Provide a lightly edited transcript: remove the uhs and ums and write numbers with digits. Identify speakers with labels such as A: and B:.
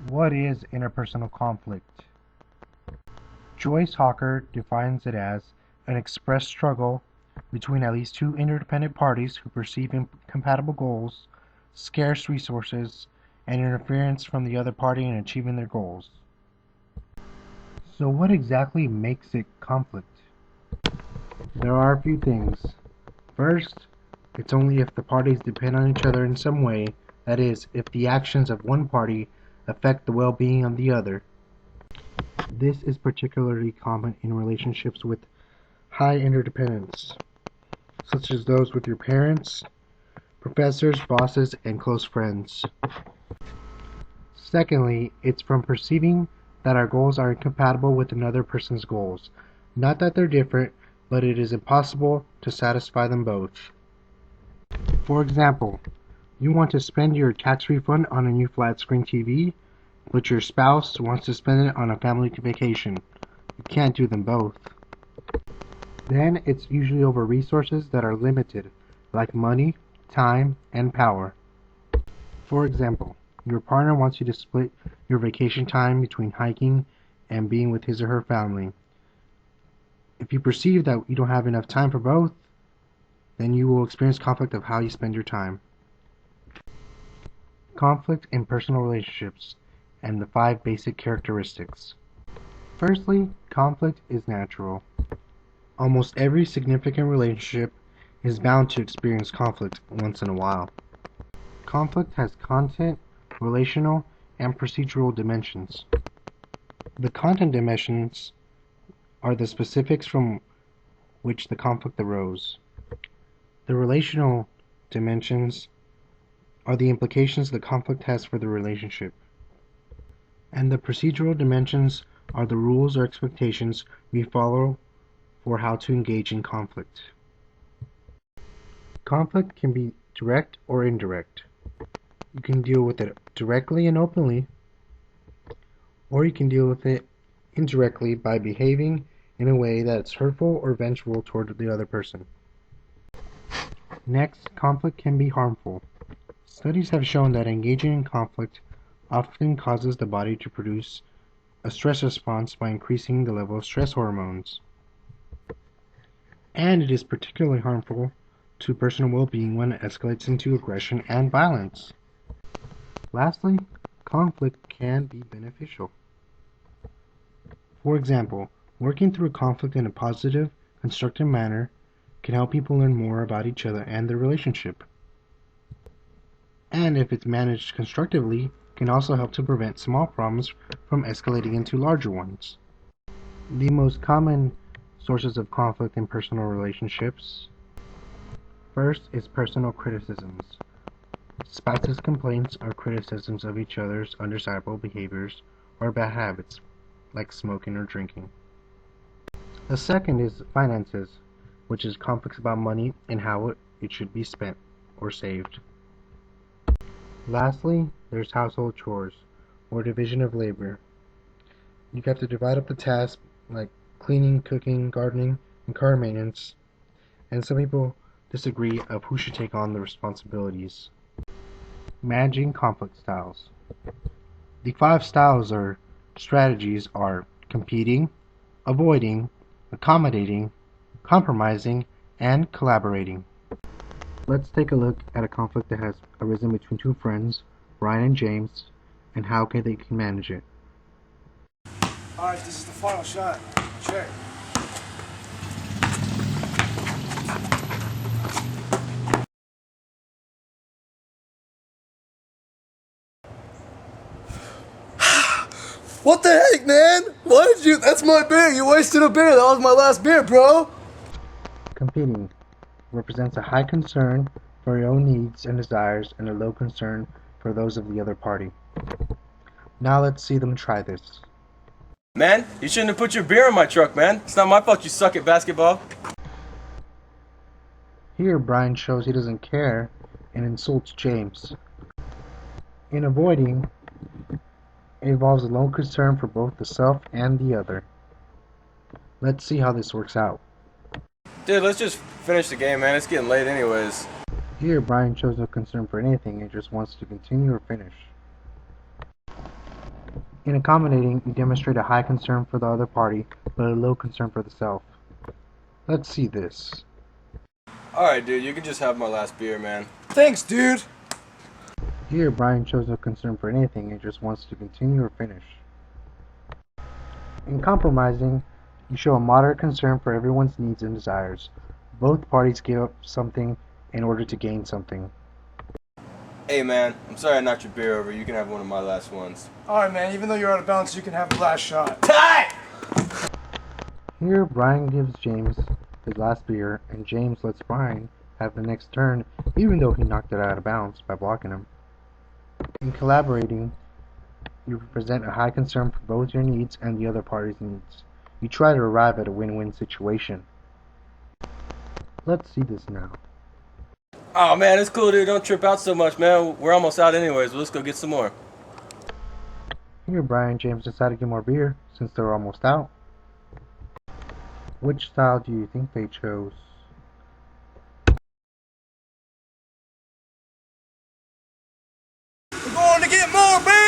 A: What is interpersonal conflict? Joyce Hawker defines it as an expressed struggle between at least two interdependent parties who perceive incompatible goals, scarce resources, and interference from the other party in achieving their goals. So what exactly makes it conflict? There are a few things. First, it's only if the parties depend on each other in some way, that is, if the actions of one party affect the well-being of the other. This is particularly common in relationships with high interdependence, such as those with your parents, professors, bosses, and close friends. Secondly, it's from perceiving that our goals are incompatible with another person's goals. Not that they're different, but it is impossible to satisfy them both. For example, you want to spend your tax refund on a new flat-screen TV, but your spouse wants to spend it on a family vacation. You can't do them both. Then it's usually over resources that are limited, like money, time, and power. For example, your partner wants you to split your vacation time between hiking and being with his or her family. If you perceive that you don't have enough time for both, then you will experience conflict of how you spend your time. Conflict in personal relationships and the 5 basic characteristics. Firstly, conflict is natural. Almost every significant relationship is bound to experience conflict once in a while. Conflict has content, relational, and procedural dimensions. The content dimensions are the specifics from which the conflict arose. The relational dimensions are the implications the conflict has for the relationship. And the procedural dimensions are the rules or expectations we follow for how to engage in conflict. Conflict can be direct or indirect. You can deal with it directly and openly, or you can deal with it indirectly by behaving in a way that's hurtful or vengeful toward the other person. Next, conflict can be harmful. Studies have shown that engaging in conflict often causes the body to produce a stress response by increasing the level of stress hormones. And it is particularly harmful to personal well-being when it escalates into aggression and violence. Lastly, conflict can be beneficial. For example, working through conflict in a positive, constructive manner can help people learn more about each other and their relationship. And if it's managed constructively, can also help to prevent small problems from escalating into larger ones. The most common sources of conflict in personal relationships. First is personal criticisms. Spouses' complaints are criticisms of each other's undesirable behaviors or bad habits, like smoking or drinking. The second is finances, which is conflicts about money and how it should be spent or saved. Lastly, there's household chores, or division of labor. You have to divide up the tasks like cleaning, cooking, gardening, and car maintenance, and some people disagree of who should take on the responsibilities. Managing conflict styles. The 5 styles or strategies are competing, avoiding, accommodating, compromising, and collaborating. Let's take a look at a conflict that has arisen between 2 friends, Brian and James, and how they can manage it.
B: Alright, this is the final shot. Check. What the heck, man? Why did you? That's my beer. You wasted a beer. That was my last beer, bro.
A: Competing represents a high concern for your own needs and desires and a low concern for those of the other party. Now let's see them try this.
C: Man, you shouldn't have put your beer in my truck, man. It's not my fault you suck at basketball.
A: Here Brian shows he doesn't care and insults James. In avoiding, it involves a low concern for both the self and the other. Let's see how this works out.
C: Dude, let's just finish the game, man. It's getting late anyways.
A: Here Brian shows no concern for anything and just wants to continue or finish. In accommodating, you demonstrate a high concern for the other party, but a low concern for the self. Let's see this.
C: Alright, dude, you can just have my last beer, man.
B: Thanks, dude.
A: Here, Brian shows no concern for anything and just wants to continue or finish. In compromising, you show a moderate concern for everyone's needs and desires. Both parties give up something in order to gain something.
C: Hey, man, I'm sorry I knocked your beer over. You can have one of my last ones.
B: Alright, man, even though you're out of bounds, you can have the last shot.
C: Tie!
A: Here, Brian gives James his last beer, and James lets Brian have the next turn, even though he knocked it out of bounds by blocking him. In collaborating, you present a high concern for both your needs and the other party's needs. You try to arrive at a win-win situation. Let's see this now.
C: Oh, man, it's cool, dude. Don't trip out so much, man. We're almost out anyways. Let's go get some more.
A: Here, Brian and James decide to get more beer, since they're almost out. Which style do you think they chose?
B: We're going to get more beer!